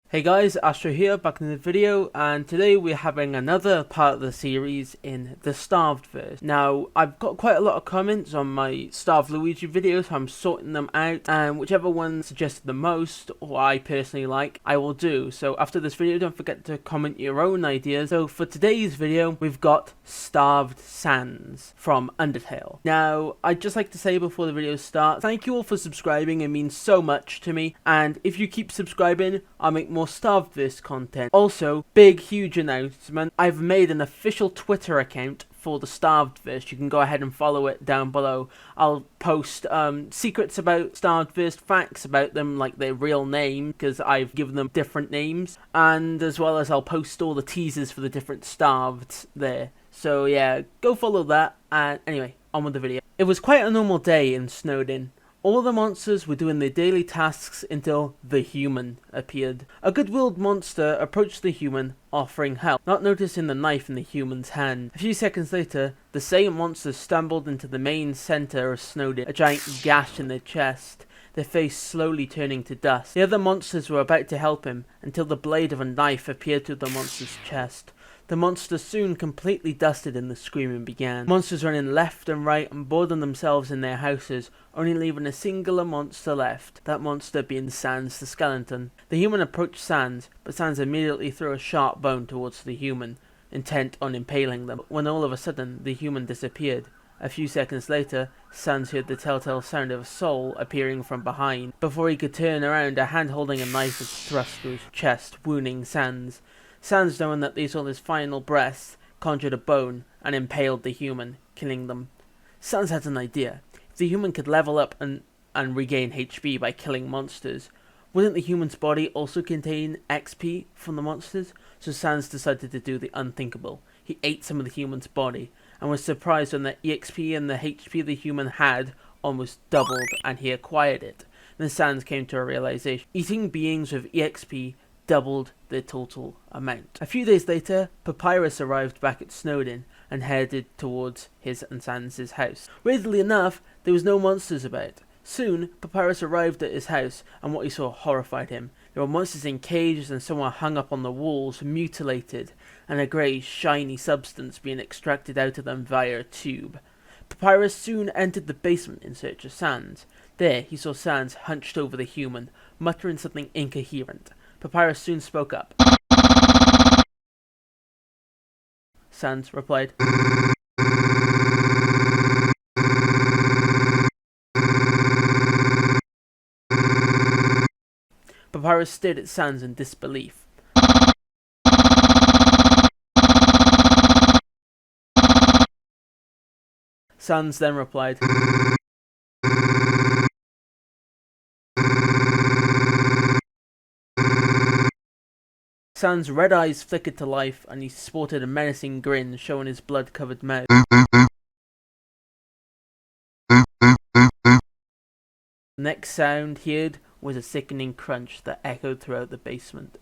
Hey guys, Astro here, back in the video, and today we're having another part of the series in the Starved verse. Now, I've got quite a lot of comments on my Starved Luigi videos, so I'm sorting them out, and whichever one suggested the most, or I personally like, I will do. So after this video, don't forget to comment your own ideas. So for today's video, we've got Starved Sans from Undertale. Now, I'd just like to say before the video starts, thank you all for subscribing, it means so much to me, and if you keep subscribing, I'll make more Starved verse content. Also, big huge announcement, I've made an official Twitter account for the Starved verse. You can go ahead and follow it down below. I'll post secrets about Starved verse, facts about them, like their real name, because I've given them different names, and as well as I'll post all the teasers for the different Starveds there. So yeah, go follow that, and anyway, on with the video. It was quite a normal day in Snowdin. All the monsters were doing their daily tasks until the human appeared. A good-willed monster approached the human, offering help, not noticing the knife in the human's hand. A few seconds later, the same monster stumbled into the main center of Snowdin, a giant gash in their chest, their face slowly turning to dust. The other monsters were about to help him, until the blade of a knife appeared through the monster's chest. The monster soon completely dusted and the screaming began. Monsters running left and right and boarding themselves in their houses, only leaving a singular monster left, that monster being Sans the skeleton. The human approached Sans, but Sans immediately threw a sharp bone towards the human, intent on impaling them, when all of a sudden the human disappeared. A few seconds later, Sans heard the telltale sound of a soul appearing from behind. Before he could turn around, a hand holding a knife was thrust through his chest, wounding Sans. Sans, knowing that these were his final breaths, conjured a bone and impaled the human, killing them. Sans had an idea. If the human could level up and regain HP by killing monsters, wouldn't the human's body also contain XP from the monsters? So Sans decided to do the unthinkable. He ate some of the human's body, and was surprised when the EXP and the HP the human had almost doubled, and he acquired it. Then Sans came to a realization. Eating beings with EXP doubled their total amount. A few days later, Papyrus arrived back at Snowdin and headed towards his and Sans' house. Weirdly enough, there was no monsters about. Soon, Papyrus arrived at his house, and what he saw horrified him. There were monsters in cages, and some were hung up on the walls, mutilated, and a grey, shiny substance being extracted out of them via a tube. Papyrus soon entered the basement in search of Sans. There, he saw Sans hunched over the human, muttering something incoherent. Papyrus soon spoke up. Sans replied. Papyrus stared at Sans in disbelief. Sans then replied. Sans' red eyes flickered to life, and he sported a menacing grin, showing his blood-covered mouth. The next sound he heard was a sickening crunch that echoed throughout the basement.